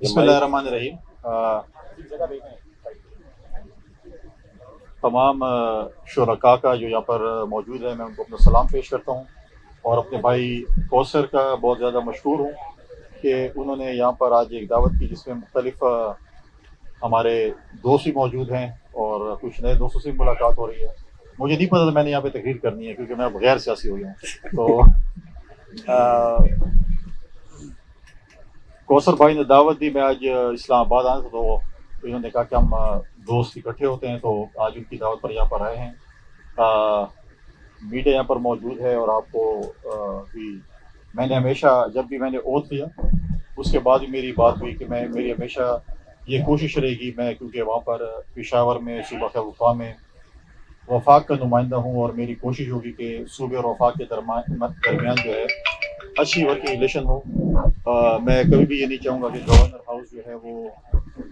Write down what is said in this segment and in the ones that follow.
बिस्मिल्लाहिर्रहमानिर्रहीम। तमाम शुरका का जो यहाँ पर मौजूद है, मैं उनको अपना सलाम पेश करता हूँ और अपने भाई कौसर का बहुत ज़्यादा मशहूर हूँ कि उन्होंने यहाँ पर आज एक दावत की जिसमें मुख्तलिफ हमारे दोस्त भी मौजूद हैं और कुछ नए दोस्तों से भी मुलाकात हो रही है। मुझे नहीं पता था मैंने यहाँ पे तकरीर करनी है क्योंकि मैं अब गैर सियासी हो गया हूँ। तो कौसर भाई ने दावत दी, मैं आज इस्लामाबाद आया था तो इन्होंने कहा कि हम दोस्त इकट्ठे होते हैं, तो आज उनकी दावत पर यहाँ पर आए हैं। मीडिया यहाँ पर मौजूद है और आपको भी मैंने हमेशा जब भी मैंने ओथ लिया उसके बाद भी मेरी बात हुई कि मेरी हमेशा ये कोशिश रहेगी, मैं क्योंकि वहाँ पर पेशावर में सूबा खैबर में वफाक का नुमाइंदा हूँ और मेरी कोशिश होगी कि सूबे और वफाक के दरमियान जो है अच्छी वर्किंग रिलेशन हो। मैं कभी भी ये नहीं चाहूँगा कि गवर्नर हाउस जो है वो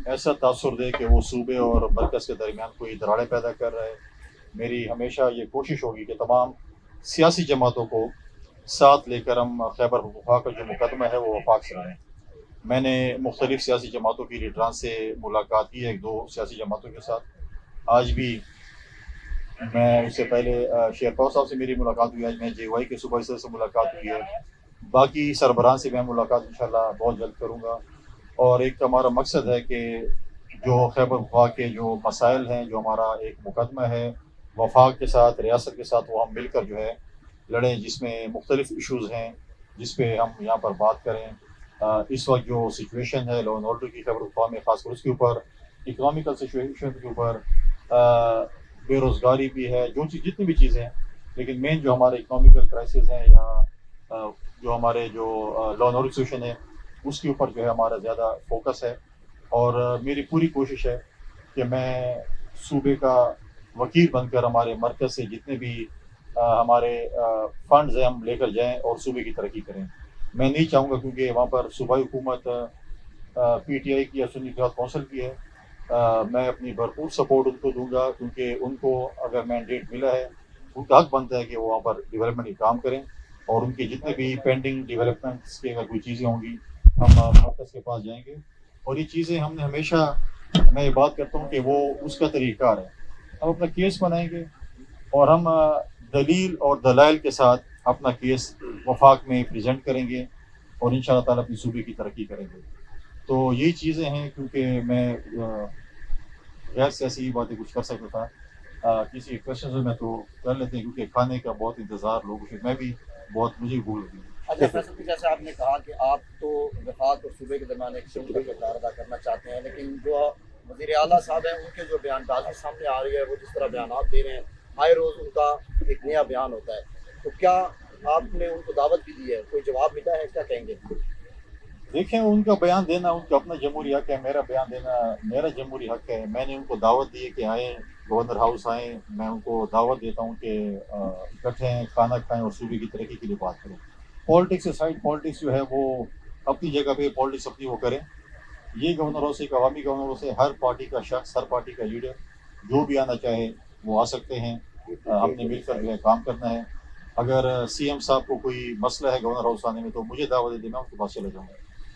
ऐसा तासुर दे कि वो सूबे और मरकज़ के दरमियान कोई दरारें पैदा कर रहा है। मेरी हमेशा ये कोशिश होगी कि तमाम सियासी जमातों को साथ लेकर हम खैबर पख्तूनख्वा का जो मुकदमा है वो वफाक से लड़ें। मैंने मुख्तलिफ़ सियासी जमातों की लीडरान से मुलाकात की है, 1-2 सियासी जमातों के साथ। आज भी मैं उससे पहले शेरपाव साहब से मेरी मुलाकात हुई, आज मैं JY के सूबाई सदर से मुलाकात हुई है। बाकी सरबराह से मैं मुलाकात इंशाल्लाह बहुत जल्द करूँगा और एक हमारा मकसद है कि जो खैबर पख्तूनख्वा के जो मसाइल हैं, जो हमारा एक मुकदमा है वफाक के साथ, रियासत के साथ, वो हम मिलकर जो है लड़ें, जिसमें मुख्तलिफ़ इशूज़ हैं जिस पे हम यहाँ पर बात करें। इस वक्त जो सिचुएशन है लॉ एंड ऑर्डर की खैबर पख्तूनख्वा में, ख़ासकर उसके ऊपर, इकनॉमिकल सिचुएशन के ऊपर, बेरोज़गारी भी है, जो जितनी भी चीज़ें हैं, लेकिन मेन जो हमारे इकनॉमिकल क्राइसिस हैं या जो हमारे जो लॉ एंड ऑर्डर सिचुएशन है उसके ऊपर जो है हमारा ज़्यादा फोकस है। और मेरी पूरी कोशिश है कि मैं सूबे का वकील बनकर हमारे मरकज़ से जितने भी हमारे फंड्स हैं हम लेकर जाएं और सूबे की तरक्की करें। मैं नहीं चाहूँगा क्योंकि वहाँ पर सूबाई हुकूमत PTI की या सुन्नी इत्तेहाद कौंसिल की है। मैं अपनी भरपूर सपोर्ट उनको दूंगा क्योंकि उनको अगर मैंडेट मिला है उनका हक बनता है कि वो वहाँ पर डेवलपमेंट के काम करें और उनकी जितने भी पेंडिंग डेवलपमेंट्स की अगर कोई चीज़ें होंगी हम मरकज़ के पास जाएंगे। और ये चीज़ें हमने हमेशा, मैं ये बात करता हूँ कि वो उसका तरीक़ार है, हम अपना केस बनाएंगे और हम दलील और दलाइल के साथ अपना केस वफाक में प्रेजेंट करेंगे और इंशाअल्लाह ताला अपनी सूबे की तरक्की करेंगे। तो यही चीज़ें हैं क्योंकि मैं गैर सियासी बातें कुछ कर सकता था। किसी क्वेश्चन में तो कर लेते हैं क्योंकि खाने का बहुत इंतज़ार लोगों से, मैं भी बहुत, मुझे भी भूल गई। अच्छा फैसल जी, जैसे आपने कहा कि आप तो वफाक और सूबे के दरमियान एक सिंगल किरदार अदा करना चाहते हैं, लेकिन जो वज़ीर आला साहब हैं उनके जो बयानबाजी सामने आ रही है, वो जिस तरह बयान दे रहे हैं, आए रोज़ उनका एक नया बयान होता है, तो क्या आपने उनको दावत भी दी है, कोई जवाब मिला है, क्या कहेंगे? देखें, उनका बयान देना उनका अपना जमहूरी हक है, मेरा बयान देना मेरा जमहूरी हक है। मैंने उनको दावत दी है कि आएँ, गवर्नर हाउस आएँ, मैं उनको दावत देता हूँ कि इकट्ठे खाना खाएँ और सूबे की तरक्की के लिए बात करें। पॉलिटिक्स असाइड, पॉलिटिक्स जो है वो अपनी जगह पे पॉलिटिक्स अपनी वो करें। ये गवर्नरों से, अवामी गवर्नरों से, हर पार्टी का शख्स, हर पार्टी का लीडर जो भी आना चाहे वो आ सकते हैं। हमने मिलकर जो है काम करना है। अगर CM साहब को कोई मसला है गवर्नर हाउस आने में तो मुझे दावत दे देना, उसके पास चले जाऊँगा।